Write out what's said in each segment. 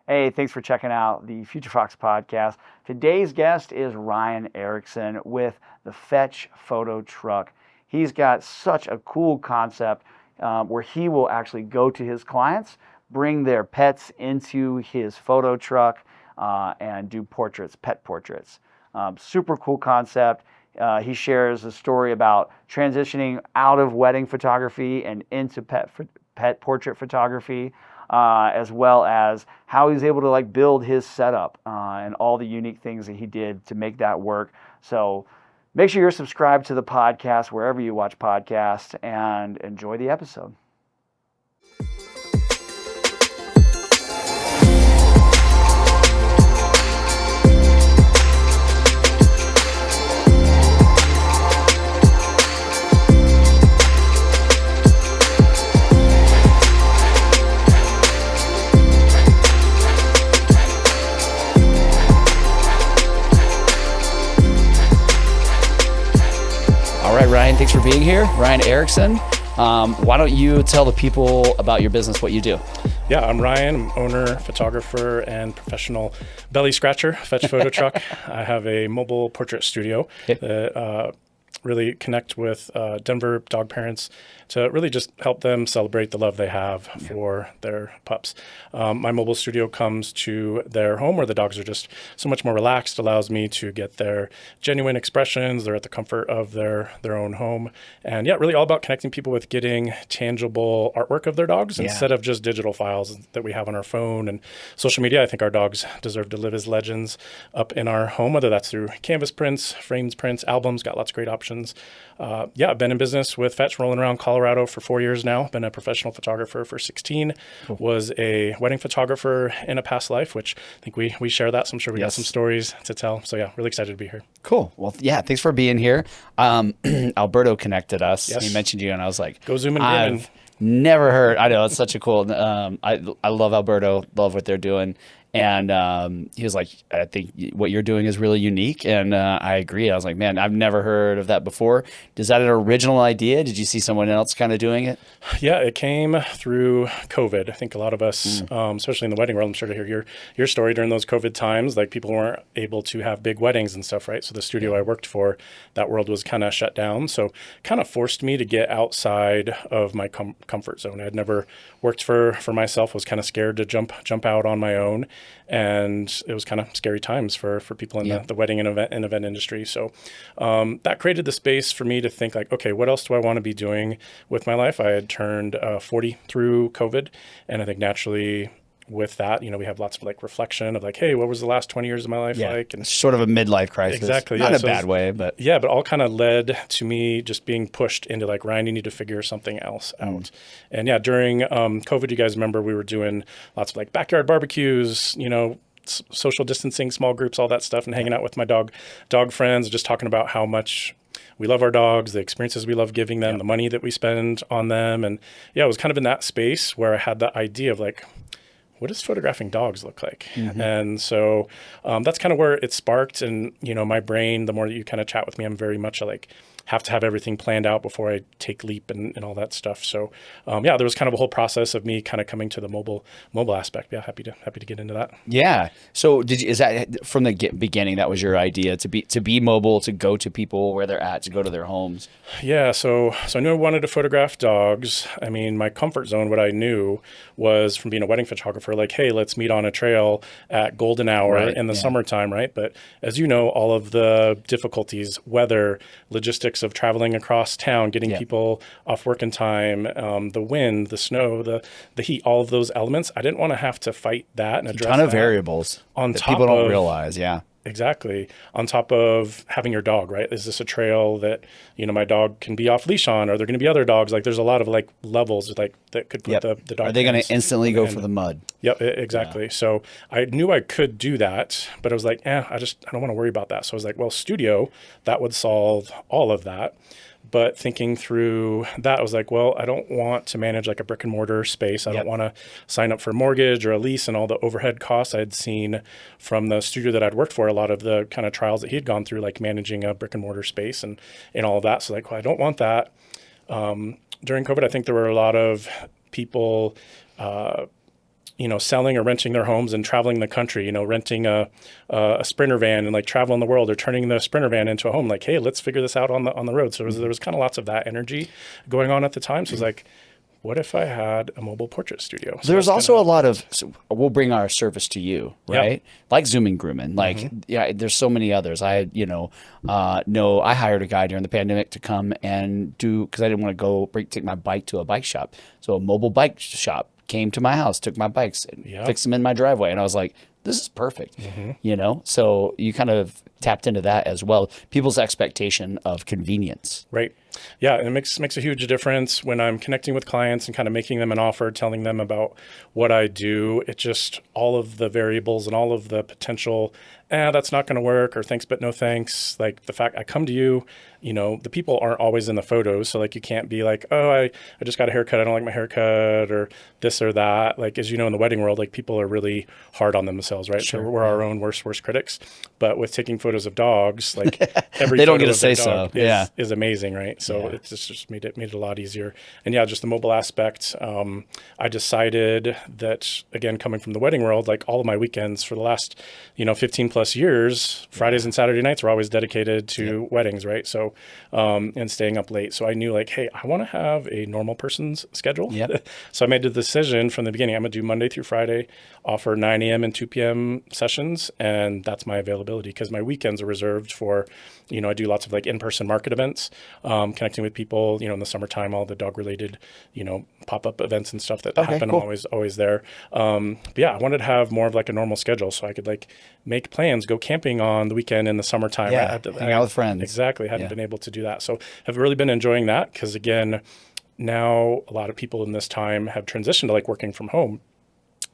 Hey, thanks for checking out the Future Fox podcast. Today's guest is Ryan Erickson with the Fetch Photo Truck. He's got such a cool concept where he will actually go to his clients, bring their pets into his photo truck, and do portraits, pet portraits. Super cool concept. He shares a story about transitioning out of wedding photography and into pet portrait photography, as well as how he was able to build his setup and all the unique things that he did to make that work. So make sure you're subscribed to the podcast wherever you watch podcasts, and enjoy the episode. All right, Ryan, thanks for being here. Ryan Erickson. Why don't you tell the people about your business, what you do? Yeah, I'm Ryan. I'm owner, photographer, and professional belly scratcher, Fetch Photo Truck. I have a mobile portrait studio that really connect with Denver dog parents to really just help them celebrate the love they have for their pups. My mobile studio comes to their home where the dogs are just so much more relaxed, allows me to get their genuine expressions. They're at the comfort of their own home. And yeah, really all about connecting people with getting tangible artwork of their dogs instead of just digital files that we have on our phone and social media. I think our dogs deserve to live as legends up in our home, whether that's through canvas prints, frames prints, albums, got lots of great options. I've been in business with Fetch, rolling around Colorado for 4 years now. Been a professional photographer for 16. Cool. Was a wedding photographer in a past life, which I think we share that. So I'm sure we got some stories to tell. So yeah, really excited to be here. Cool. Well, yeah, thanks for being here. Alberto connected us. Yes. He mentioned you, and I was like, go zoom in. I've never heard. I know, it's such a cool. I love Alberto. Love what they're doing. And he was like, I think what you're doing is really unique. And I agree. I was like, man, I've never heard of that before. Is that an original idea? Did you see someone else kind of doing it? Yeah, it came through COVID. I think a lot of us, especially in the wedding world, I'm sure to hear your story during those COVID times, like people weren't able to have big weddings and stuff, right? So the studio I worked for, that world was kind of shut down. So kind of forced me to get outside of my comfort zone. I'd never worked for myself, was kind of scared to jump out on my own. And it was kind of scary times for people in the wedding and event industry. So that created the space for me to think like, okay, what else do I want to be doing with my life? I had turned 40 through COVID. And I think naturally with that, we have lots of reflection of hey, what was the last 20 years of my life like? And sort of a midlife crisis. Exactly. Not in a bad way, but. Yeah, but all kind of led to me just being pushed into Ryan, you need to figure something else out. And yeah, during COVID, you guys remember we were doing lots of backyard barbecues, social distancing, small groups, all that stuff, and hanging out with my dog friends, just talking about how much we love our dogs, the experiences we love giving them, the money that we spend on them. And yeah, it was kind of in that space where I had the idea of what does photographing dogs look like? Mm-hmm. And so that's kind of where it sparked. And, my brain, the more that you kind of chat with me, I'm very much have to have everything planned out before I take leap and all that stuff. So there was kind of a whole process of me kind of coming to the mobile aspect. Yeah, happy to get into that. Yeah. So is that from the beginning, that was your idea to be mobile, to go to people where they're at, to go to their homes? Yeah. So I knew I wanted to photograph dogs. I mean, my comfort zone, what I knew was from being a wedding photographer, hey, let's meet on a trail at golden hour in the summertime, right? But as you know, all of the difficulties, weather, logistics of traveling across town, getting people off work in time, the wind, the snow, the heat, all of those elements. I didn't want to have to fight that and address a ton of variables on that top people don't of, realize. Yeah. Exactly. On top of having your dog, right? Is this a trail that, my dog can be off leash on? Are there going to be other dogs? There's a lot of levels that could put the dog. Are they going to instantly go for the mud? Yep, exactly. Yeah. So I knew I could do that, but I was I don't want to worry about that. So I was well, studio, that would solve all of that. But thinking through that, I was well, I don't want to manage a brick and mortar space. I don't want to sign up for a mortgage or a lease and all the overhead costs I'd seen from the studio that I'd worked for, a lot of the kind of trials that he had gone through, managing a brick and mortar space and all of that. So well, I don't want that. During COVID, I think there were a lot of people selling or renting their homes and traveling the country, renting a Sprinter van and like traveling the world, or turning the Sprinter van into a home. Like, hey, let's figure this out on the road. So there was kind of lots of that energy going on at the time. So it was like, what if I had a mobile portrait studio? So there's also a lot of, we'll bring our service to you, right? Yep. Like Zooming Groomin', like, there's so many others. I hired a guy during the pandemic to come and do, because I didn't want to take my bike to a bike shop. So a mobile bike shop came to my house, took my bikes, and fixed them in my driveway. And I was like, this is perfect, So you kind of tapped into that as well. People's expectation of convenience. Right. Yeah, and it makes a huge difference when I'm connecting with clients and kind of making them an offer, telling them about what I do. It just, all of the variables and all of the potential, that's not going to work, or thanks but no thanks. Like the fact I come to you, the people aren't always in the photos. So like you can't be like, oh, I just got a haircut, I don't like my haircut, or this or that. Like, as you know, in the wedding world, like people are really hard on themselves, right? Sure. So we're our own worst critics. But with taking photos of dogs, like every they don't photo get to of say their dog so. is amazing, right? So it's just made it a lot easier. And just the mobile aspect. I decided that, again, coming from the wedding world, like all of my weekends for the last 15 plus years, Fridays and Saturday nights were always dedicated to weddings, right? So and staying up late. So I knew like, hey, I want to have a normal person's schedule. So I made the decision from the beginning, I'm gonna do Monday through Friday, offer 9 a.m. and 2 p.m. sessions, and that's my availability, because my weekends are reserved for, I do lots of like in-person market events, connecting with people, in the summertime, all the dog related, pop-up events and stuff that happen. Cool. I'm always there. But I wanted to have more of like a normal schedule, so I could like make plans, go camping on the weekend in the summertime. Hang out with friends. Exactly. Hadn't been able to do that. So I've really been enjoying that, because again, now a lot of people in this time have transitioned to like working from home.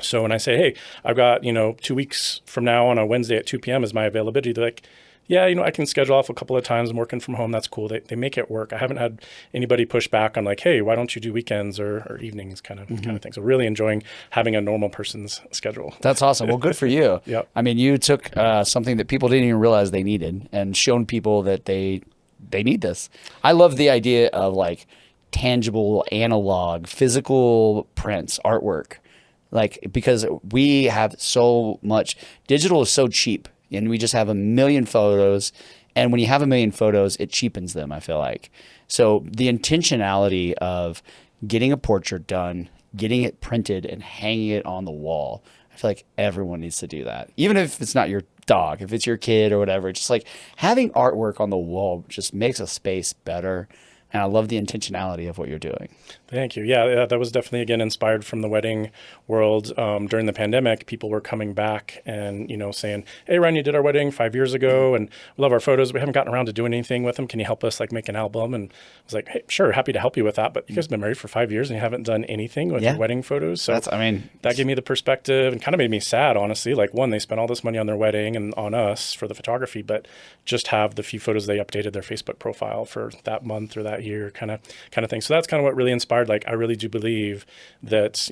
So when I say, hey, I've got, 2 weeks from now on a Wednesday at 2 p.m. is my availability, they're like, yeah, I can schedule off a couple of times. I'm working from home. That's cool. They make it work. I haven't had anybody push back on like, hey, why don't you do weekends or evenings kind of thing. So really enjoying having a normal person's schedule. That's awesome. Well, good for you. Yep. I mean, you took something that people didn't even realize they needed and shown people that they need this. I love the idea of like tangible, analog, physical prints, artwork. Like, because we have so much, digital is so cheap, and we just have a million photos. And when you have a million photos, it cheapens them, I feel like. So the intentionality of getting a portrait done, getting it printed, and hanging it on the wall, I feel like everyone needs to do that. Even if it's not your dog, if it's your kid or whatever, just like having artwork on the wall just makes a space better. And I love the intentionality of what you're doing. Thank you. Yeah, that was definitely, again, inspired from the wedding world. During the pandemic, people were coming back and, saying, hey, Ryan, you did our wedding 5 years ago and we love our photos. We haven't gotten around to doing anything with them. Can you help us like make an album? And I was like, hey, sure, happy to help you with that. But you guys have been married for 5 years and you haven't done anything with your wedding photos. So that gave me the perspective and kind of made me sad, honestly. Like, one, they spent all this money on their wedding and on us for the photography, but just have the few photos they updated their Facebook profile for that month or that year kind of thing. So that's kind of what really inspired. Like, I really do believe that,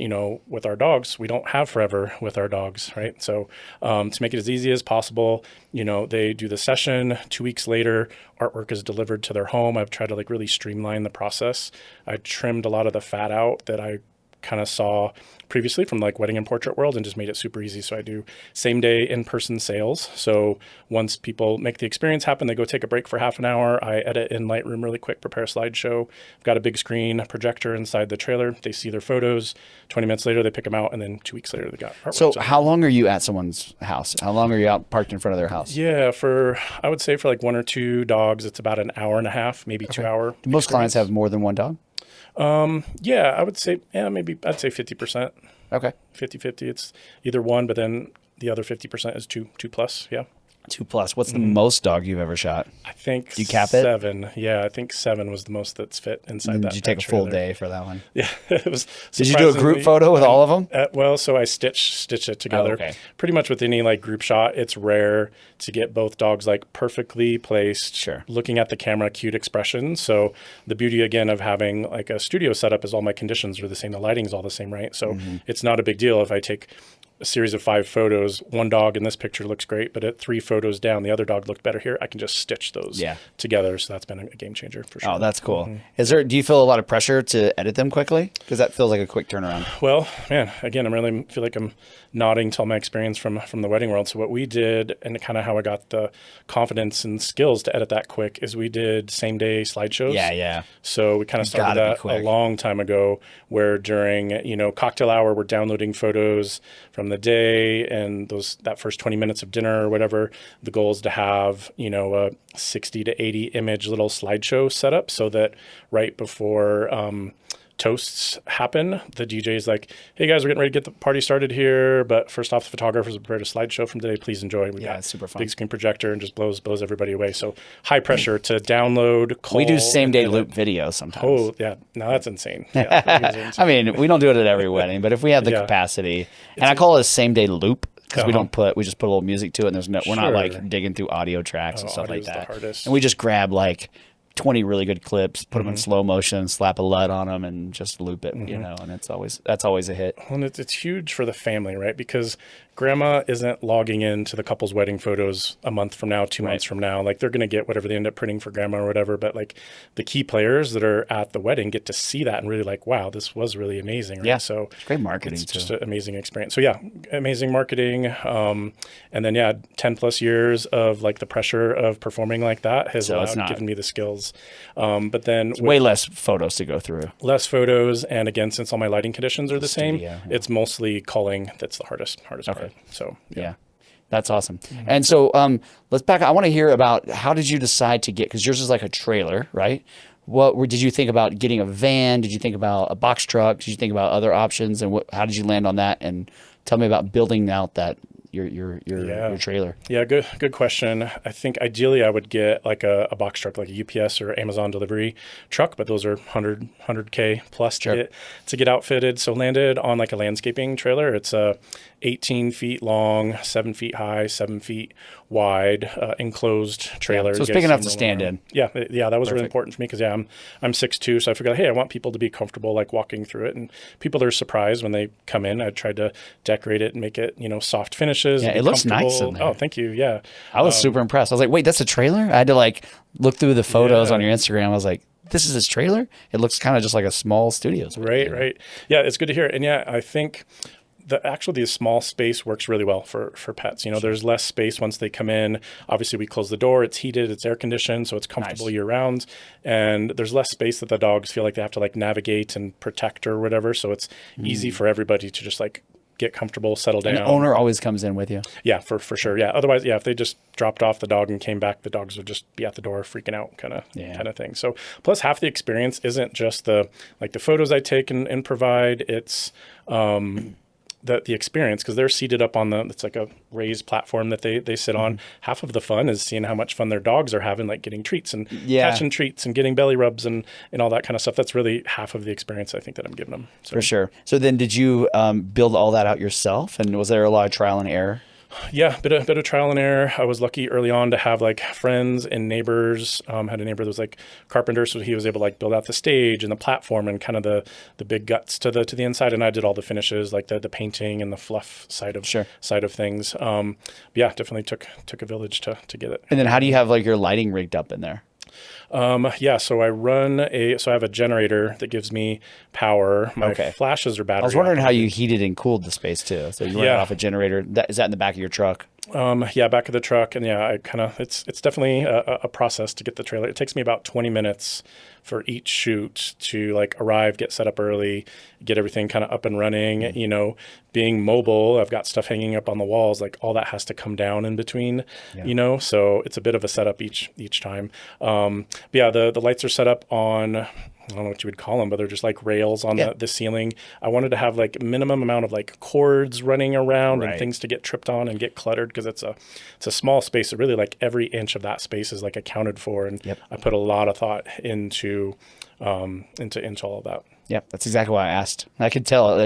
with our dogs, we don't have forever with our dogs, right? So to make it as easy as possible, they do the session. 2 weeks later, artwork is delivered to their home. I've tried to like really streamline the process. I trimmed a lot of the fat out that I kind of saw previously from like wedding and portrait world and just made it super easy. So I do same day in-person sales. So once people make the experience happen, they go take a break for half an hour. I edit in Lightroom really quick, prepare a slideshow. I've got a big screen, a projector inside the trailer. They see their photos. 20 minutes later, they pick them out. And then 2 weeks later, they got artwork. So how long are you at someone's house? How long are you out parked in front of their house? Yeah, I would say for like 1 or 2 dogs, it's about an hour and a half, maybe 2 hour. Do most clients have more than one dog? Yeah, I would say, I'd say 50%. Okay. 50-50. It's either one, but then the other 50% is two plus. Yeah. 2+. What's the most dog you've ever shot? I think Do you cap 7. It? Yeah, I think 7 was the most that's fit inside that. Did you take a full day for that one? Yeah, it was. Did you do a group photo with all of them? Well, so I stitch it together. Oh, okay. Pretty much with any like group shot, it's rare to get both dogs like perfectly placed. Sure. Looking at the camera, cute expression. So the beauty again of having like a studio setup is all my conditions are the same. The lighting's all the same, right? So it's not a big deal if I take a series of 5 photos. One dog in this picture looks great, but at 3 photos down, the other dog looked better here. I can just stitch those together. So that's been a game changer for sure. Oh, that's cool. Do you feel a lot of pressure to edit them quickly? Because that feels like a quick turnaround. Well, man, again, I really feel like I'm nodding to all my experience from the wedding world. So what we did, and kind of how I got the confidence and skills to edit that quick, is we did same day slideshows. Yeah. So we kind of started that a long time ago, where during, cocktail hour, we're downloading photos from the day, and that first 20 minutes of dinner or whatever, the goal is to have, a 60 to 80 image little slideshow set up, so that right before toasts happen, the DJ is like, hey guys, we're getting ready to get the party started here, but first off, the photographers have prepared a slideshow from today. Please enjoy. We got it's super fun. Big screen projector, and just blows everybody away. So high pressure to download, call. We do same day loop videos sometimes. Oh yeah, no, that's insane. Yeah, I mean, we don't do it at every wedding, but if we have the capacity, and I call it a same day loop, because we just put a little music to it, and we're not like digging through audio tracks and stuff like that. And we just grab like 20 really good clips, put them in slow motion, slap a LUT on them, and just loop it, and that's always a hit. And it's huge for the family, right? Because grandma isn't logging into the couple's wedding photos a month from now, 2 months from now. Like, they're going to get whatever they end up printing for grandma or whatever. But like, the key players that are at the wedding get to see that and really like, wow, this was really amazing. Right? Yeah. So it's great marketing it's too. Just an amazing experience. So yeah, amazing marketing. And then 10 plus years of like the pressure of performing like that has given me the skills. But then way less photos to go through. Less photos. And again, since all my lighting conditions are the same, it's mostly culling that's the hardest part. So yeah. That's awesome. And so let's back. I want to hear about, how did you decide to get, because yours is like a trailer, right? Did you think about getting a van? Did you think about a box truck? Did you think about other options? And how did you land on that? And tell me about building out that your trailer. Yeah, good question. I think ideally I would get like a box truck, like a UPS or Amazon delivery truck, but those are 100K plus to get outfitted. So landed on like a landscaping trailer. It's 18 feet long, 7 feet high, 7 feet wide, enclosed trailer. So it's big enough to stand in. Yeah, that was really important for me, because I'm 6'2", so I figured, hey, I want people to be comfortable like walking through it, and people are surprised when they come in. I tried to decorate it and make it, soft finishes. Yeah, it looks nice in there. Oh, thank you. Yeah, I was super impressed. I was like, wait, that's a trailer? I had to like look through the photos on your Instagram. I was like, this is his trailer? It looks kind of just like a small studio. Right. Yeah, it's good to hear. And yeah, I think the small space works really well for pets. There's less space once they come in. Obviously, we close the door. It's heated. It's air conditioned, so it's comfortable year round. And there's less space that the dogs feel like they have to like navigate and protect or whatever. So it's easy for everybody to just like get comfortable, settle down. And the owner always comes in with you. Yeah, for sure. Yeah. Otherwise, if they just dropped off the dog and came back, the dogs would just be at the door freaking out kind of thing. So plus half the experience isn't just the photos I take and provide. It's the experience, because they're seated up on it's like a raised platform that they sit on. Half of the fun is seeing how much fun their dogs are having, like getting treats and catching treats and getting belly rubs and all that kind of stuff. That's really half of the experience I think that I'm giving them. So. For sure. So then did you build all that out yourself, and was there a lot of trial and error? Yeah, bit of trial and error. I was lucky early on to have like friends and neighbors. Had a neighbor that was like carpenter, so he was able to like build out the stage and the platform and kind of the big guts to the inside. And I did all the finishes, like the painting and the fluff side of things. Yeah, definitely took a village to get it. And then how do you have like your lighting rigged up in there? So I have a generator that gives me power. My flashes are battery. I was wondering how you heated and cooled the space too. So you run it off a generator. Is that in the back of your truck? Back of the truck. And it's definitely a process to get the trailer. It takes me about 20 minutes for each shoot to like arrive, get set up early, get everything kind of up and running. Being mobile, I've got stuff hanging up on the walls, like all that has to come down in between, so it's a bit of a setup each time. The lights are set up on, I don't know what you would call them, but they're just like rails on the ceiling. I wanted to have like minimum amount of like cords running around and things to get tripped on and get cluttered, because it's a small space. So really like every inch of that space is like accounted for. And I put a lot of thought into all of that. Yep. That's exactly why I asked. I could tell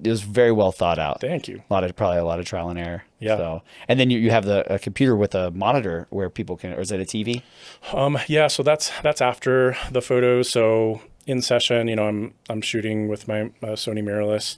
it was very well thought out. Thank you. Probably a lot of trial and error. Yeah. So, and then you have a computer with a monitor where people can, or is it a TV? So that's after the photos. So in session, I'm shooting with my Sony mirrorless.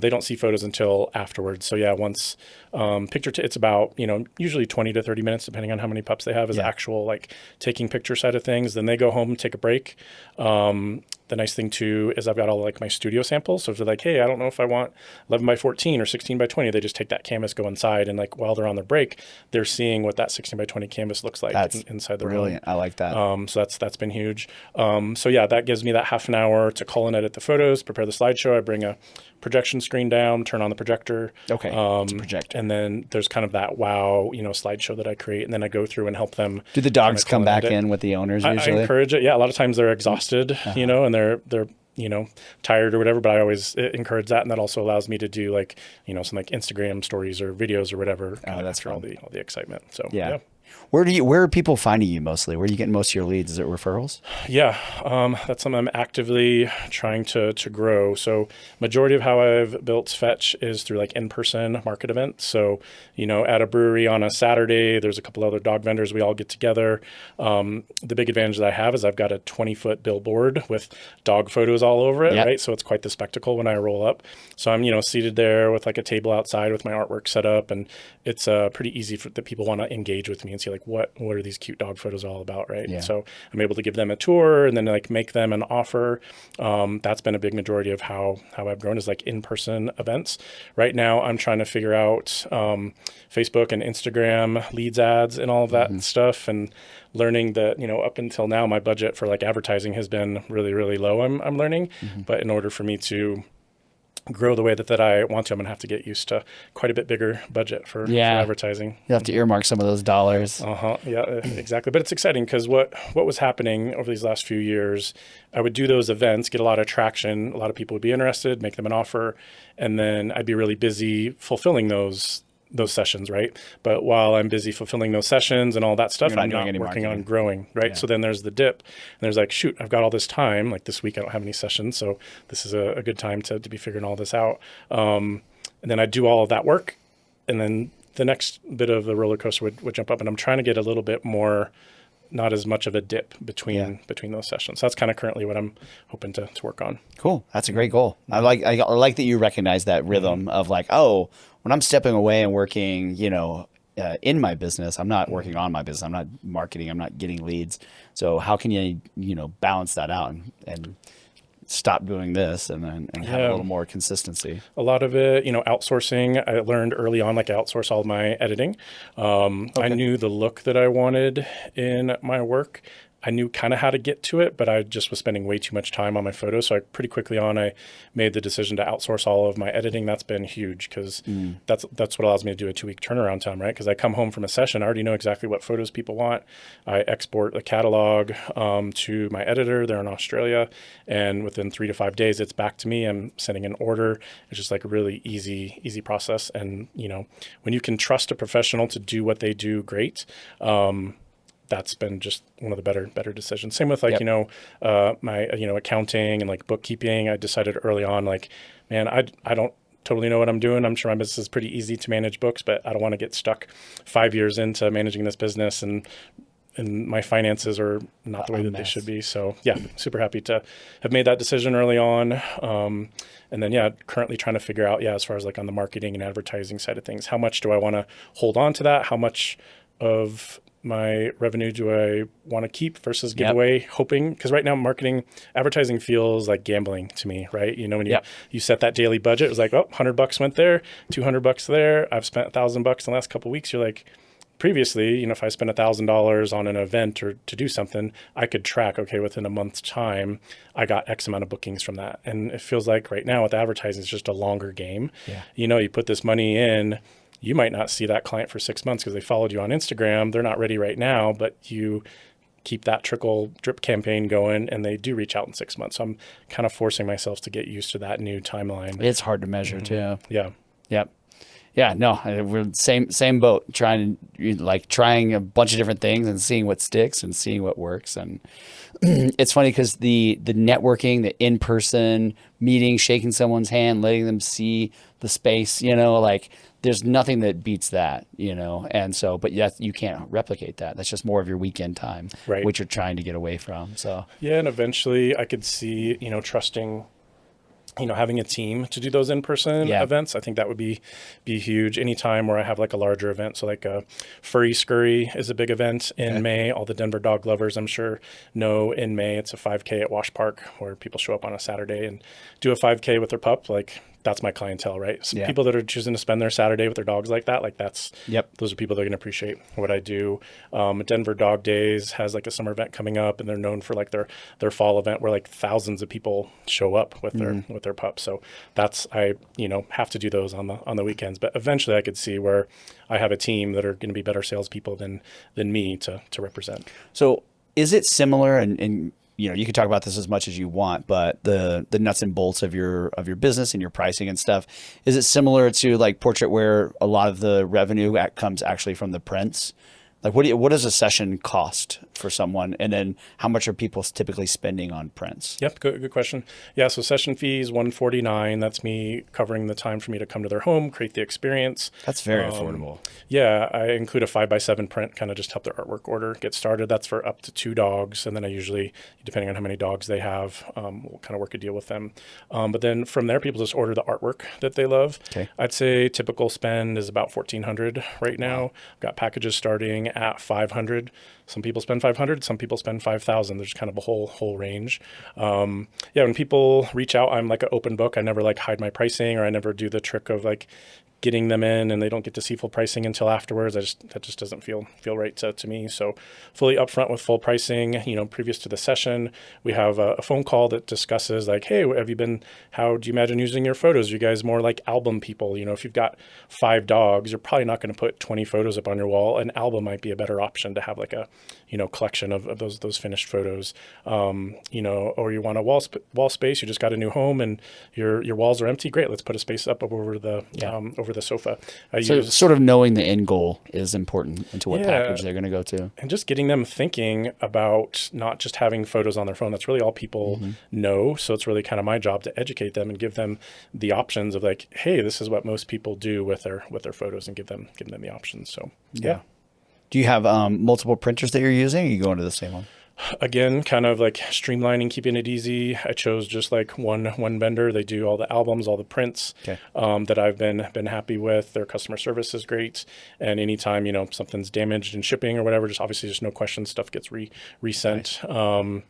They don't see photos until afterwards. So yeah, once it's about, usually 20 to 30 minutes, depending on how many pups they have, is actual like taking picture side of things. Then they go home, take a break. The nice thing too is I've got all like my studio samples. So if they're like, hey, I don't know if I want 11 by 14 or 16 by 20, they just take that canvas, go inside, and like while they're on their break, they're seeing what that 16 by 20 canvas looks like inside the room. Brilliant. I like that. So that's been huge. So yeah, that gives me that half an hour to call and edit the photos, prepare the slideshow. I bring a projection screen down, turn on the projector. Okay. To project. And then there's kind of that slideshow that I create, and then I go through and help them. Do the dogs come back in with the owners usually? I encourage it. Yeah, a lot of times they're exhausted, and they're tired or whatever, but I always encourage that, and that also allows me to do like some like Instagram stories or videos or whatever. That's for all the excitement. So yeah. Where are people finding you mostly? Where are you getting most of your leads? Is it referrals? Yeah, that's something I'm actively trying to grow. So majority of how I've built Fetch is through like in-person market events. So, at a brewery on a Saturday, there's a couple other dog vendors. We all get together. The big advantage that I have is I've got a 20-foot billboard with dog photos all over it, right? So it's quite the spectacle when I roll up. So I'm, seated there with like a table outside with my artwork set up, and it's pretty easy that people want to engage with me and see like what are these cute dog photos all about, right? Yeah. So I'm able to give them a tour and then like make them an offer. That's been a big majority of how I've grown, is like in-person events. Right now I'm trying to figure out Facebook and Instagram leads ads and all of that stuff, and learning that up until now my budget for like advertising has been really, really low. I'm learning, but in order for me to grow the way that I want to, I'm gonna have to get used to quite a bit bigger budget for advertising. You have to earmark some of those dollars. Yeah, exactly. But it's exciting because what was happening over these last few years, I would do those events, get a lot of traction, a lot of people would be interested, make them an offer, and then I'd be really busy fulfilling those sessions, right? But while I'm busy fulfilling those sessions and all that stuff, I'm not working on growing, right? Yeah. So then there's the dip, and there's like, shoot, I've got all this time. Like this week, I don't have any sessions, so this is a good time to be figuring all this out. And then I do all of that work, and then the next bit of the roller coaster would jump up, and I'm trying to get a little bit more, not as much of a dip between those sessions. So that's kind of currently what I'm hoping to work on. Cool. That's a great goal. I like that you recognize that rhythm of like, oh, when I'm stepping away and working, in my business, I'm not working on my business. I'm not marketing. I'm not getting leads. So how can you, balance that out and stop doing this and have a little more consistency? A lot of it, outsourcing. I learned early on, like I outsource all of my editing. I knew the look that I wanted in my work. I knew kind of how to get to it, but I just was spending way too much time on my photos. So pretty quickly on, I made the decision to outsource all of my editing. That's been huge because that's what allows me to do a 2-week turnaround time, right? Because I come home from a session, I already know exactly what photos people want. I export the catalog to my editor. They're in Australia. And within 3 to 5 days, it's back to me. I'm sending an order. It's just like a really easy process. And, when you can trust a professional to do what they do great, that's been just one of the better decisions. Same with like, my, accounting and like bookkeeping. I decided early on, like, man, I don't totally know what I'm doing. I'm sure my business is pretty easy to manage books, but I don't want to get stuck 5 years into managing this business and my finances are not the way that they should be. So yeah, super happy to have made that decision early on. And then, currently trying to figure out, as far as like on the marketing and advertising side of things, how much do I want to hold on to that? How much of my revenue do I want to keep versus give away, hoping? Because right now advertising feels like gambling to me, right? When you set that daily budget, it was like, $100 went there, $200 there. I've spent $1,000 in the last couple of weeks. You're like, previously, if I spent $1,000 on an event or to do something, I could track, okay, within a month's time, I got X amount of bookings from that. And it feels like right now with advertising, it's just a longer game. Yeah. You put this money in, you might not see that client for 6 months because they followed you on Instagram. They're not ready right now, but you keep that drip campaign going and they do reach out in 6 months. So I'm kind of forcing myself to get used to that new timeline. It's hard to measure too. Yeah. Yep. Yeah, no, we're same boat, trying a bunch of different things and seeing what sticks and seeing what works. And it's funny because the networking, the in-person meeting, shaking someone's hand, letting them see the space, there's nothing that beats that, and so, but yes, you can't replicate that. That's just more of your weekend time, Right. which you're trying to get away from. So Yeah, and eventually I could see, trusting, having a team to do those in-person Yeah. events. I think that would be huge. Anytime where I have like a larger event, so like a furry scurry is a big event in May. All the Denver dog lovers, I'm sure, know in May it's a 5K at Wash Park where people show up on a Saturday and do a 5K with their pup. Like that's my clientele, right? So Yeah. people that are choosing to spend their Saturday with their dogs like that, like that's, Yep. those are people that are going to appreciate what I do. Denver Dog Days has like a summer event coming up, and they're known for like their fall event where like thousands of people show up with their pups. So that's, I have to do those on the weekends. But eventually I could see where I have a team that are going to be better salespeople than me to represent. So is it similar, and you can talk about this as much as you want, but the nuts and bolts of your business and your pricing and stuff, is it similar to like portrait where a lot of the revenue comes actually from the prints? Like what does a session cost for someone, and then how much are people typically spending on prints? Yep, good question. Yeah, so session fees $149. That's me covering the time for me to come to their home, create the experience. That's very affordable. Yeah, I include a 5x7 print, kind of just help their artwork order get started. That's for up to 2 dogs, and then I usually, depending on how many dogs they have, we'll kind of work a deal with them. But then from there, people just order the artwork that they love. Okay. I'd say typical spend is about $1,400 right now. I've got packages starting at $500. Some people spend $500, some people spend $5,000. There's kind of a whole range. Yeah, when people reach out, I'm like an open book. I never like hide my pricing, or I never do the trick of like getting them in and they don't get to see full pricing until afterwards. That just doesn't feel right to me. So fully upfront with full pricing, previous to the session, we have a phone call that discusses like, hey, how do you imagine using your photos? Are you guys more like album people? If you've got 5 dogs, you're probably not going to put 20 photos up on your wall. An album might be a better option to have like a, collection of those finished photos. Or you want a wall space, you just got a new home and your walls are empty. Great. Let's put a space up over the sofa. So sort of knowing the end goal is important into what package they're going to go to. And just getting them thinking about not just having photos on their phone. That's really all people know. So it's really kind of my job to educate them and give them the options of like, hey, this is what most people do with their photos, and give them the options. So yeah. Do you have multiple printers that you're using, or are you going to the same one? Again, kind of like streamlining, keeping it easy. I chose just like one vendor. They do all the albums, all the prints that I've been happy with. Their customer service is great. And anytime, something's damaged in shipping or whatever, just no question, stuff gets resent. Nice.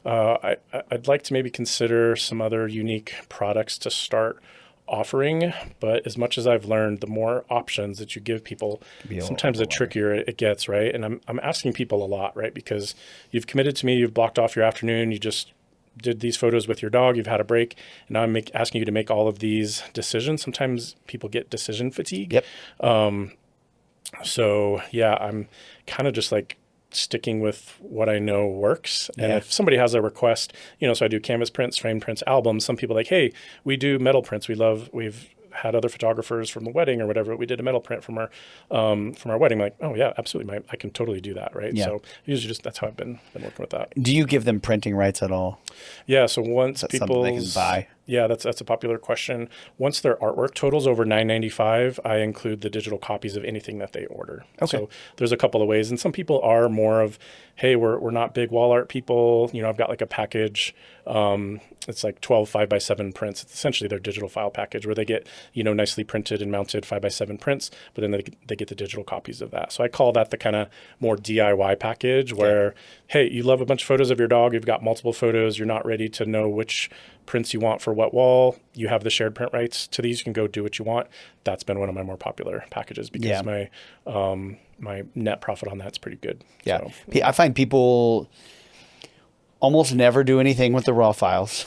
I'd like to maybe consider some other unique products to start offering, but as much as I've learned, the more options that you give people, sometimes the trickier it gets, right? And I'm asking people a lot, right? Because you've committed to me, you've blocked off your afternoon, you just did these photos with your dog, you've had a break, and now I'm asking you to make all of these decisions. Sometimes people get decision fatigue. Yep. So yeah, I'm kind of just like sticking with what I know works. And if somebody has a request, so I do canvas prints, frame prints, albums. Some people are like, hey, we do metal prints. We've had other photographers from the wedding or whatever. We did a metal print from our wedding. Like, oh yeah, absolutely. I can totally do that. Right. Yeah. So usually that's how I've been working with that. Do you give them printing rights at all? Yeah. So once people they can buy. Yeah, that's a popular question. Once their artwork totals over $9.95, I include the digital copies of anything that they order. Okay. So there's a couple of ways, and some people are more of, hey, we're not big wall art people. I've got like a package. It's like 12 5x7 prints. It's essentially their digital file package where they get nicely printed and mounted 5x7 prints, but then they get the digital copies of that. So I call that the kind of more DIY package where, hey, you love a bunch of photos of your dog. You've got multiple photos. You're not ready to know which prints you want for what wall. You have the shared print rights to these. You can go do what you want. That's been one of my more popular packages because my net profit on that's pretty good. Yeah. So. I find people almost never do anything with the raw files.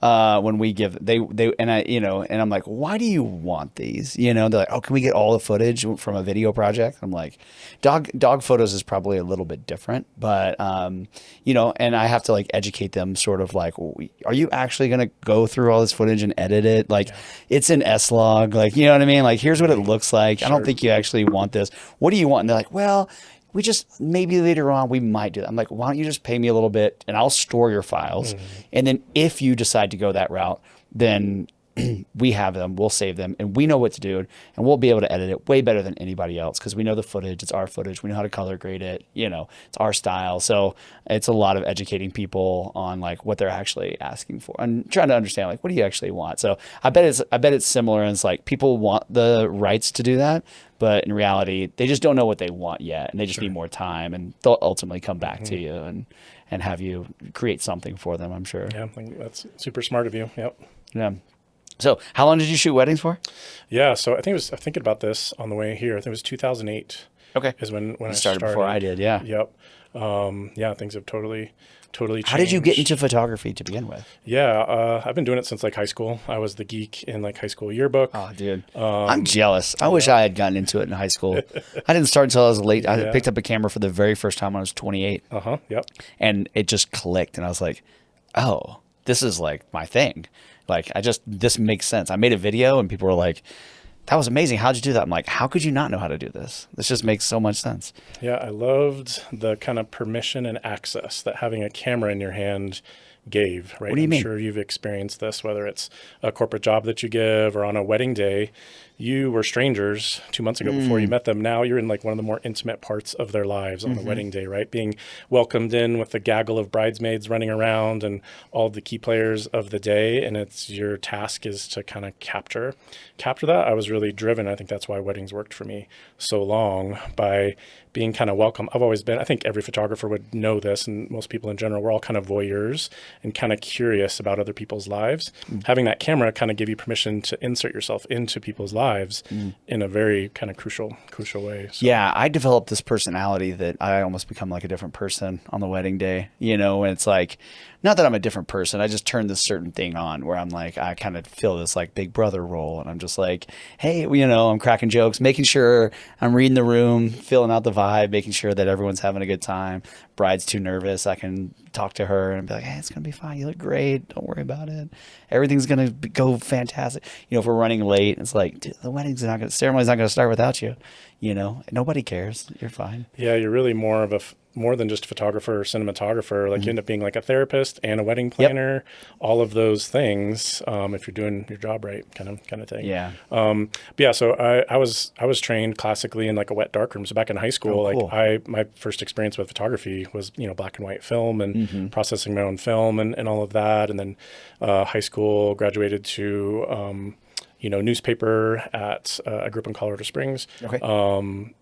When we give they and I and I'm like, why do you want these? They're like, oh, can we get all the footage from a video project? I'm like, dog photos is probably a little bit different, but and I have to like educate them sort of like, are you actually gonna go through all this footage and edit it? Like it's an S-log, like you know what I mean? Like here's what it looks like. Sure. I don't think you actually want this. What do you want? And they're like, well, we just, maybe later on we might do that. I'm like, why don't you just pay me a little bit and I'll store your files. And then if you decide to go that route, then we have them, we'll save them, and we know what to do, and we'll be able to edit it way better than anybody else because we know the footage. It's our footage. We know how to color grade it. It's our style. So it's a lot of educating people on like what they're actually asking for and trying to understand like what do you actually want. So I bet it's similar, and it's like people want the rights to do that, but in reality, they just don't know what they want yet, and they just need more time, and they'll ultimately come back to you and have you create something for them, I'm sure. Yeah, I think that's super smart of you. Yep. Yeah. So how long did you shoot weddings for? Yeah, so I'm thinking about this on the way here. I think it was 2008. Okay. Is when I started before I did, yeah. Yep. Yeah, things have totally changed. How did you get into photography to begin with? Yeah, I've been doing it since like high school. I was the geek in like high school yearbook. Oh, dude. I'm jealous. I wish I had gotten into it in high school. I didn't start until I was late. I picked up a camera for the very first time when I was 28. Yep. And it just clicked, and I was like, oh, this is like my thing. Like, this makes sense. I made a video, and people were like, that was amazing. How'd you do that? I'm like, how could you not know how to do this? This just makes so much sense. Yeah, I loved the kind of permission and access that having a camera in your hand gave, right? What do you mean? I'm sure you've experienced this, whether it's a corporate job that you give or on a wedding day. You were strangers 2 months ago before you met them. Now you're in like one of the more intimate parts of their lives on the wedding day, right? Being welcomed in with the gaggle of bridesmaids running around and all the key players of the day. And it's your task is to kind of capture that. I was really driven. I think that's why weddings worked for me so long, by being kind of welcome. I've always been, I think every photographer would know this, and most people in general, we're all kind of voyeurs and kind of curious about other people's lives. Having that camera kind of give you permission to insert yourself into people's lives in a very kind of crucial way. So. Yeah, I developed this personality that I almost become like a different person on the wedding day, and it's like, not that I'm a different person. I just turned this certain thing on where I'm like, I kind of feel this like big brother role. And I'm just like, hey, I'm cracking jokes, making sure I'm reading the room, filling out the vibe, making sure that everyone's having a good time. Bride's too nervous. I can talk to her and be like, hey, it's going to be fine. You look great. Don't worry about it. Everything's going to go fantastic. If we're running late, it's like, dude, the ceremony's not going to start without you. Nobody cares. You're fine. Yeah, you're really more than just a photographer or cinematographer. Like you end up being like a therapist and a wedding planner, all of those things. If you're doing your job right, kind of thing. Yeah. But yeah. So I was trained classically in like a wet darkroom. So back in high school, cool. my first experience with photography was black and white film and processing my own film and all of that. And then high school, graduated to newspaper at I grew up in Colorado Springs. Okay.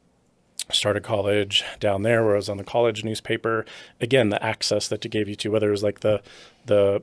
Started college down there where I was on the college newspaper. Again, the access that it gave you to, whether it was like the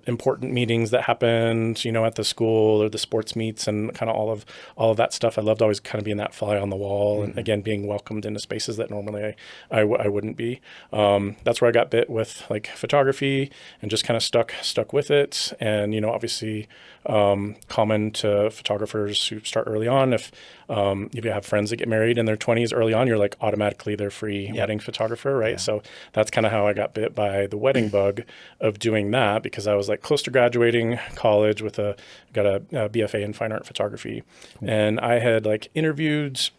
important meetings that happened, at the school or the sports meets and kind of all of that stuff. I loved always kind of being that fly on the wall and again, being welcomed into spaces that normally I wouldn't be. That's where I got bit with like photography and just kind of stuck with it. And, obviously, common to photographers who start early on. If you have friends that get married in their 20s early on, you're like automatically their free wedding photographer, right? Yeah. So that's kind of how I got bit by the wedding bug of doing that, because I was like close to graduating college got a BFA in fine art photography, and I had like interviewed.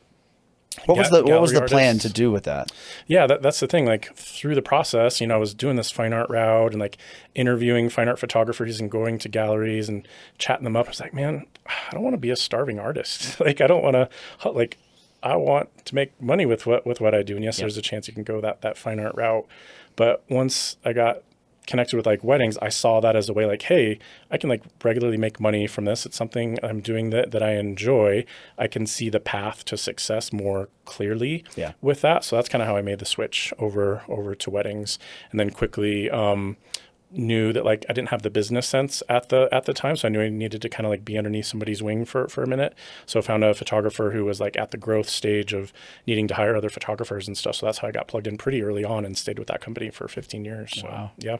What was the plan to do with that? Yeah, that's the thing. Like through the process, I was doing this fine art route and like interviewing fine art photographers and going to galleries and chatting them up. I was like, man, I don't want to be a starving artist. Like I don't want to I want to make money with what I do. And yes, there's a chance you can go that fine art route. But once I got connected with like weddings, I saw that as a way like, hey, I can like regularly make money from this. It's something I'm doing that I enjoy. I can see the path to success more clearly with that. So that's kind of how I made the switch over to weddings, and then quickly knew that like I didn't have the business sense at the time, so I knew I needed to kind of like be underneath somebody's wing for a minute. So I found a photographer who was like at the growth stage of needing to hire other photographers and stuff. So that's how I got plugged in pretty early on and stayed with that company for 15 years. So, wow. Yeah.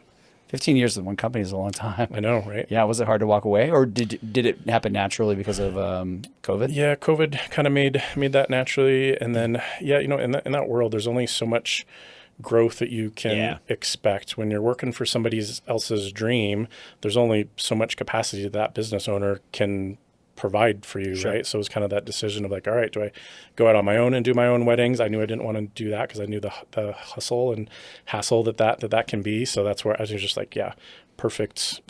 15 years in one company is a long time. I know, right? Yeah. Was it hard to walk away, or did it happen naturally because of COVID? Yeah, COVID kind of made that naturally, and then in that world, there's only so much growth that you can expect when you're working for somebody else's dream. There's only so much capacity that business owner can provide for you, right? So it was kind of that decision of like, all right, do I go out on my own and do my own weddings? I knew I didn't want to do that because I knew the hustle and hassle that can be. So that's where I was just like, yeah, perfect,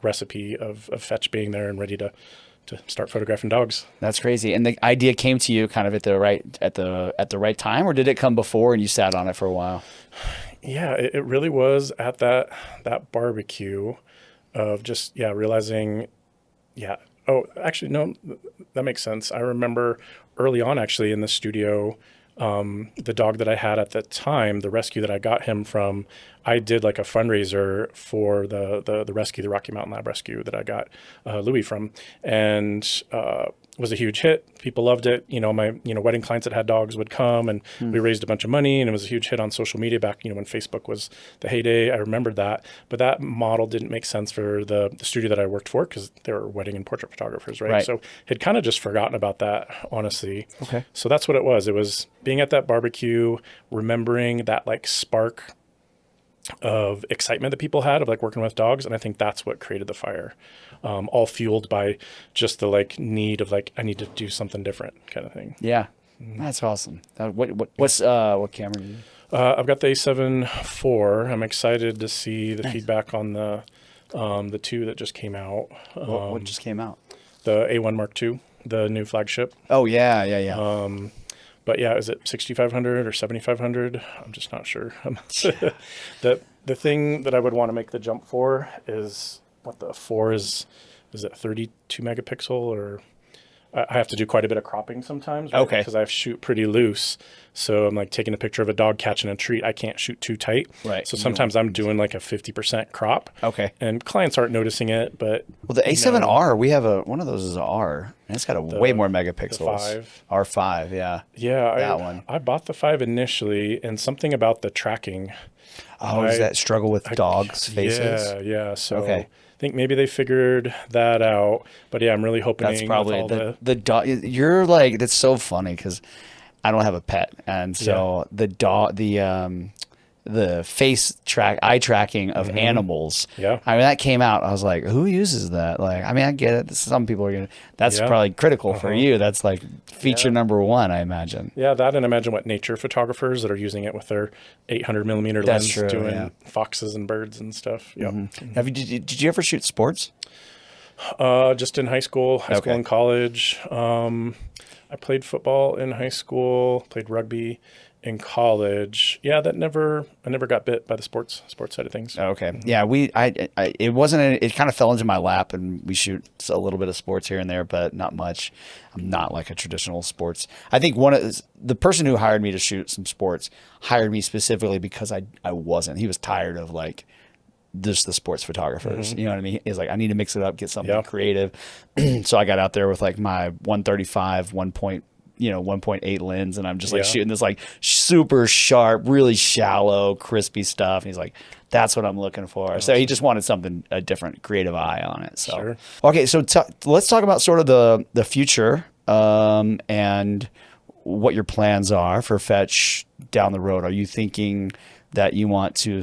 recipe of Fetch being there and ready to start photographing dogs. That's crazy. And the idea came to you kind of at the right time, or did it come before and you sat on it for a while? Yeah, it really was at that barbecue of just, realizing, oh, actually, no, that makes sense. I remember early on actually in the studio, the dog that I had at the time, the rescue that I got him from, I did like a fundraiser for the rescue, the Rocky Mountain Lab rescue that I got Louis from, and was a huge hit. People loved it. My wedding clients that had dogs would come, and we raised a bunch of money, and it was a huge hit on social media back when Facebook was the heyday. I remembered that, but that model didn't make sense for the studio that I worked for because they were wedding and portrait photographers, right? So had kind of just forgotten about that, honestly. Okay. So that's what it was. It was being at that barbecue, remembering that like spark of excitement that people had of like working with dogs, and I think that's what created the fire, all fueled by just the like need of like I need to do something different kind of thing. Yeah, that's awesome. What camera do you? I've got the A7 IV. I'm excited to see the feedback on the 2 that just came out. What just came out? The A1 Mark II, the new flagship. Oh yeah. But yeah, is it 6,500 or 7,500? I'm just not sure. The thing that I would want to make the jump for is what the 4 is. Is it 32 megapixel or? I have to do quite a bit of cropping sometimes, right? Okay. Because I shoot pretty loose. So I'm like taking a picture of a dog catching a treat. I can't shoot too tight. Right. So sometimes I'm doing like a 50% crop. Okay. And clients aren't noticing it, but. Well, the A7R, we have one of those is an R, and it's got way more megapixels. The 5. R5, yeah. Yeah. That one. I bought the 5 initially, and something about the tracking. Oh, is that struggle with dogs' faces? Yeah. So okay. I think maybe they figured that out, but yeah, I'm really hoping that's probably the dog. You're like, that's so funny because I don't have a pet, and so the dog, the eye tracking of animals. Yeah. I mean, that came out. I was like, who uses that? Like, I mean, I get it. Some people are that's probably critical for you. That's like feature number one, I imagine. Yeah. That, and imagine what nature photographers that are using it with their 800 millimeter lens doing foxes and birds and stuff. Yeah. Mm-hmm. Did you ever shoot sports? Just in high school and college. I played football in high school, played rugby in college. Yeah, I never got bit by the sports side of things. Okay. Yeah, it kind of fell into my lap, and we shoot a little bit of sports here and there, but not much. I'm not like a traditional sports. I think the person who hired me to shoot some sports hired me specifically because I wasn't. He was tired of like just the sports photographers. You know what I mean? He's like, I need to mix it up, get something creative. So I got out there with like my 135, 1.8 lens, and I'm just like shooting this like super sharp, really shallow, crispy stuff. And he's like, that's what I'm looking for. Awesome. So he just wanted something, a different creative eye on it. So okay, so let's talk about sort of the future and what your plans are for Fetch down the road. Are you thinking that you want to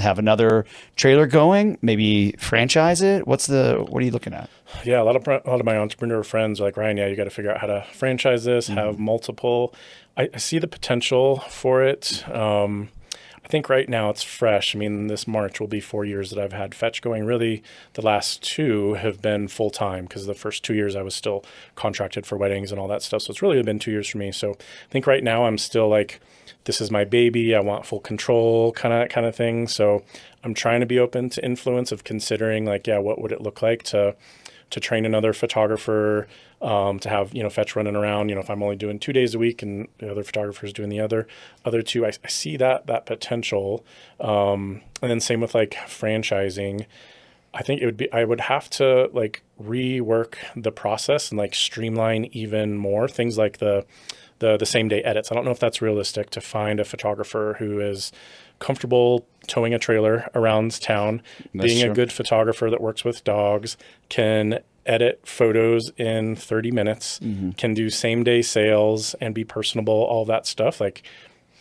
have another trailer going, maybe franchise it? What are you looking at? Yeah, a lot of my entrepreneur friends are like, Ryan, you got to figure out how to franchise this, have multiple. I see the potential for it. I think right now it's fresh. I mean, this March will be 4 years that I've had Fetch going. Really, the last 2 have been full time because the first 2 years I was still contracted for weddings and all that stuff. So it's really been 2 years for me. So I think right now I'm still like, this is my baby. I want full control kind of thing. So I'm trying to be open to influence of considering like, what would it look like to train another photographer, to have, Fetch running around, if I'm only doing 2 days a week and the other photographer's doing the other 2, I see that potential. And then same with like franchising. I think I would have to like rework the process and like streamline even more things like the same day edits. I don't know if that's realistic to find a photographer who is comfortable towing a trailer around town, being a good photographer that works with dogs, can edit photos in 30 minutes, can do same day sales and be personable, all that stuff. Like,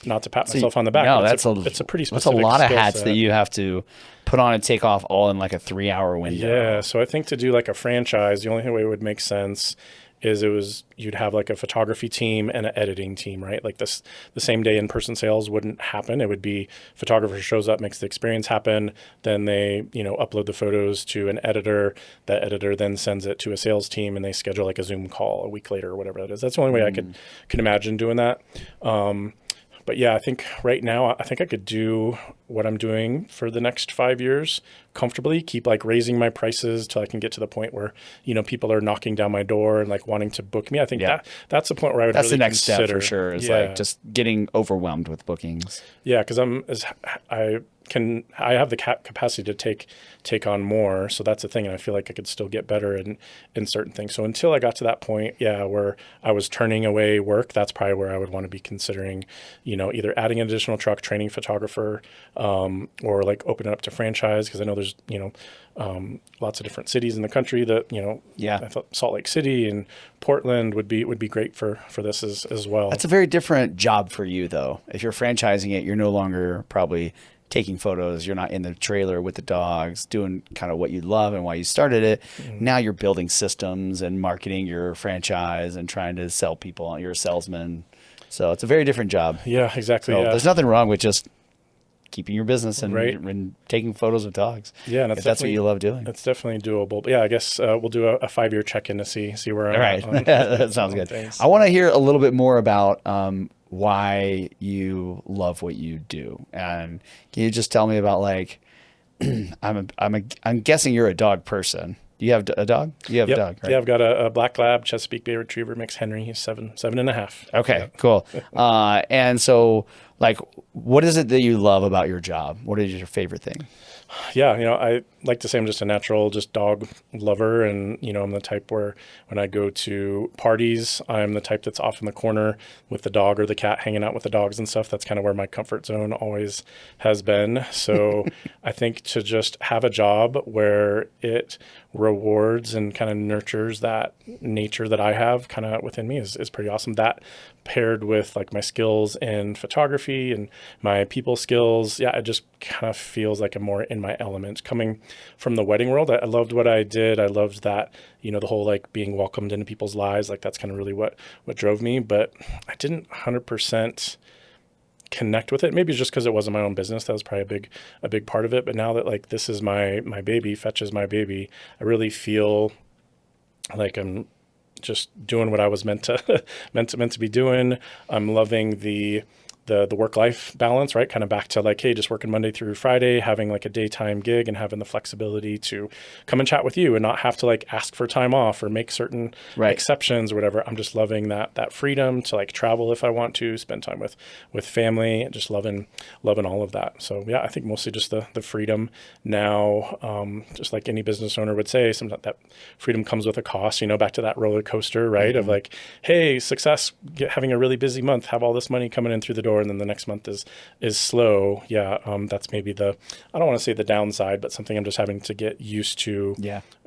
not to pat myself on the back. No, it's a pretty specific That's a lot of hats set that you have to put on and take off all in like a 3-hour window. Yeah. So I think to do like a franchise, the only way it would make sense you'd have like a photography team and an editing team, right? Like the same day in-person sales wouldn't happen. It would be photographer shows up, makes the experience happen. Then they, upload the photos to an editor. That editor then sends it to a sales team and they schedule like a Zoom call a week later or whatever that is. That's the only way I could imagine doing that. But yeah, I think right now, I think I could do what I'm doing for the next 5 years comfortably, keep like raising my prices till I can get to the point where, people are knocking down my door and like wanting to book me. I think that's the point where I would That's really the next consider. step for sure, is like just getting overwhelmed with bookings. Yeah, because I have the capacity to take on more. So that's the thing. And I feel like I could still get better in certain things. So until I got to that point, where I was turning away work, that's probably where I would want to be considering, either adding an additional truck, training photographer, or like open it up to franchise. Cause I know there's, lots of different cities in the country that, I thought Salt Lake City and Portland would be great for this as well. That's a very different job for you though. If you're franchising it, you're no longer probably taking photos. You're not in the trailer with the dogs doing kind of what you love and why you started it. Now you're building systems and marketing your franchise and trying to sell people. You're a salesman. So it's a very different job. Yeah, exactly. So there's nothing wrong with just keeping your business and taking photos of dogs. Yeah, and if that's what you love doing. It's definitely doable. But yeah, I guess we'll do a 5-year check-in to see where I'm at. All right, that sounds good. Things. I want to hear a little bit more about why you love what you do, and can you just tell me about like I'm guessing you're a dog person. Do you have a dog? You have a dog, right? Yeah, I've got a black lab, Chesapeake Bay Retriever mix Henry. He's seven and a half. Okay, cool. And so, like, what is it that you love about your job? What is your favorite thing? Yeah, I like to say I'm just a natural, dog lover. And, I'm the type where when I go to parties, I'm the type that's off in the corner with the dog or the cat hanging out with the dogs and stuff. That's kind of where my comfort zone always has been. So I think to just have a job where it rewards and kind of nurtures that nature that I have kind of within me is pretty awesome. That paired with like my skills in photography and my people skills, it just kind of feels like I'm more in my element. Coming from the wedding world, I loved what I did. I loved that, the whole like being welcomed into people's lives. Like that's kind of really what drove me, but I didn't 100% connect with it. Maybe it's just because it wasn't my own business. That was probably a big part of it. But now that like this is my baby, Fetch is my baby, I really feel like I'm just doing what I was meant to be doing. I'm loving the work-life balance, right? Kind of back to like, hey, just working Monday through Friday, having like a daytime gig and having the flexibility to come and chat with you and not have to like ask for time off or make certain exceptions or whatever. I'm just loving that freedom to like travel if I want to, spend time with family, and just loving all of that. So yeah, I think mostly just the freedom now, just like any business owner would say, sometimes that freedom comes with a cost, back to that roller coaster, right? Of like, hey, success, having a really busy month, have all this money coming in through the door, and then the next month is slow. That's maybe I don't want to say the downside, but something I'm just having to get used to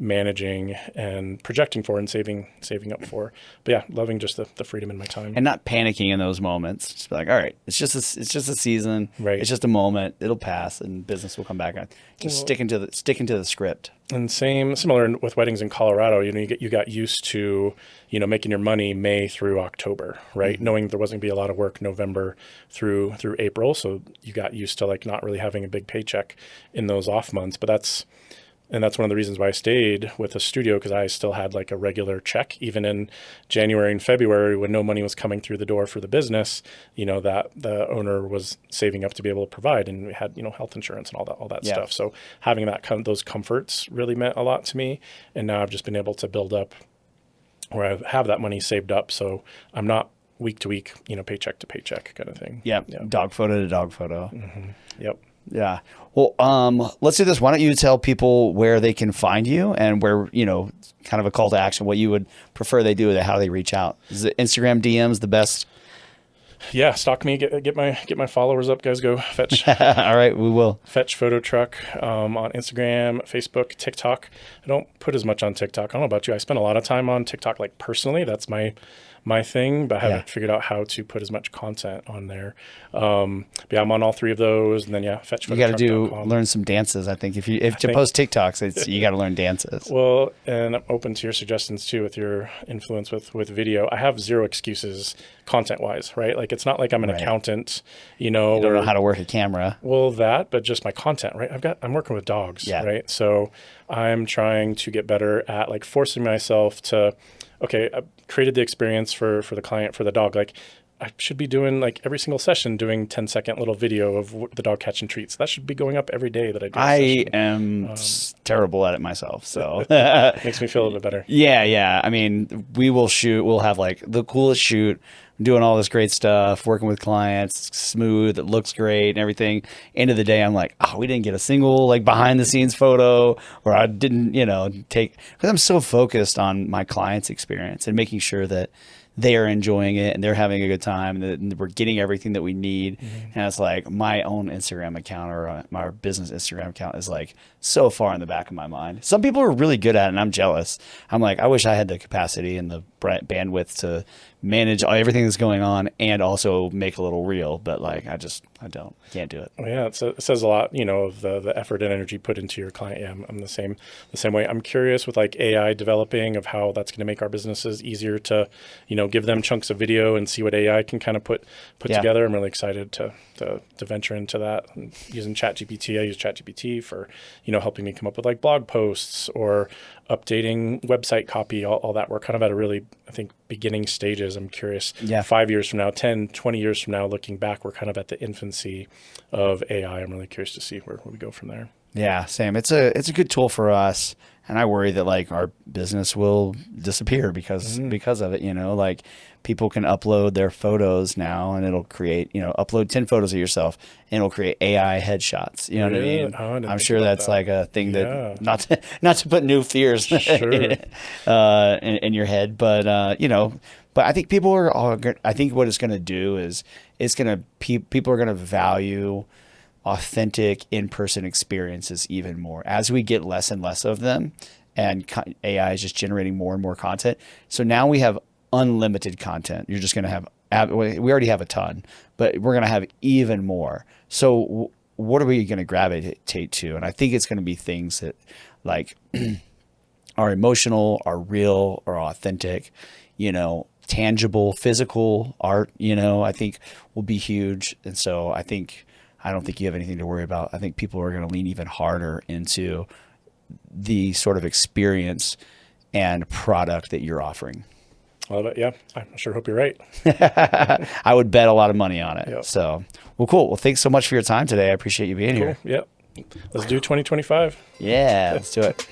managing and projecting for and saving up for. But yeah, loving just the freedom in my time and not panicking in those moments. Just be like, all right, it's just a season, right? It's just a moment. It'll pass, and business will come back. Just sticking to the script. And similar with weddings in Colorado, you got used to, making your money May through October, right? Mm-hmm. Knowing there wasn't going to be a lot of work November through April. So you got used to like not really having a big paycheck in those off months. But that's one of the reasons why I stayed with the studio, because I still had like a regular check, even in January and February when no money was coming through the door for the business, that the owner was saving up to be able to provide. And we had, health insurance and all that stuff. So having those comforts really meant a lot to me. And now I've just been able to build up where I have that money saved up. So I'm not week to week, paycheck to paycheck kind of thing. Yeah. Dog photo to dog photo. Mm-hmm. Yep. Yeah. Well, let's do this. Why don't you tell people where they can find you and where, kind of a call to action, what you would prefer they do, how they reach out? Is it Instagram DMs the best? Yeah. Stalk me, get my followers up, guys. Go Fetch. All right. We will. Fetch Photo Truck on Instagram, Facebook, TikTok. I don't put as much on TikTok. I don't know about you. I spend a lot of time on TikTok, like personally. That's my my thing, but I haven't figured out how to put as much content on there. But yeah, I'm on all three of those, and then fetchphototruck.com. You got to learn some dances. I think if to post TikToks, you got to learn dances. Well, and I'm open to your suggestions too with your influence with video. I have zero excuses content wise, right? Like, it's not like I'm an accountant, you don't know how to work a camera. Well, but just my content, right? I'm working with dogs, right? So I'm trying to get better at like forcing myself to, okay, I created the experience for the client, for the dog. Like, I should be doing like every single session, doing 10-second little video of the dog catching treats. That should be going up every day that I do. I am terrible at it myself, so makes me feel a little bit better. Yeah. I mean, we'll have like the coolest shoot, doing all this great stuff, working with clients, smooth, it looks great and everything. End of the day, I'm like, oh, we didn't get a single like behind the scenes photo, or I didn't, take, because I'm so focused on my client's experience and making sure that they are enjoying it and they're having a good time and that we're getting everything that we need. And it's like my own Instagram account or my business Instagram account is like so far in the back of my mind. Some people are really good at it and I'm jealous. I'm like, I wish I had the capacity and the bandwidth to manage everything that's going on and also make a little reel, but like I can't do it. Well, yeah, it says a lot, of the effort and energy put into your client. Yeah, I'm the same way. I'm curious with like AI developing of how that's going to make our businesses easier to, give them chunks of video and see what AI can kind of put together. I'm really excited to venture into that. And using ChatGPT, I use ChatGPT for, helping me come up with like blog posts or updating website copy, all that. We're kind of at a really, I think, beginning stages. I'm curious, 5 years from now, 10, 20 years from now, looking back, we're kind of at the infancy of AI. I'm really curious to see where we go from there. Yeah, same. It's a good tool for us. And I worry that like our business will disappear because of it, like people can upload their photos now and it'll create, upload 10 photos of yourself and it'll create AI headshots. You know what I mean? Oh, I'm sure that's like a thing that not to put new fears in your head, but but I think people are I think what it's going to do is people are going to value authentic in-person experiences even more as we get less and less of them, and AI is just generating more and more content. So now we have unlimited content. You're just going to have, we already have a ton, but we're going to have even more. So what are we going to gravitate to? And I think it's going to be things that like are emotional, are real, are authentic, tangible, physical art, I think will be huge. And so I don't think you have anything to worry about. I think people are going to lean even harder into the sort of experience and product that you're offering. Well, yeah, I sure hope you're right. I would bet a lot of money on it. Yep. So, well, cool. Well, thanks so much for your time today. I appreciate you being here. Yep. Let's do 2025. Yeah, let's do it.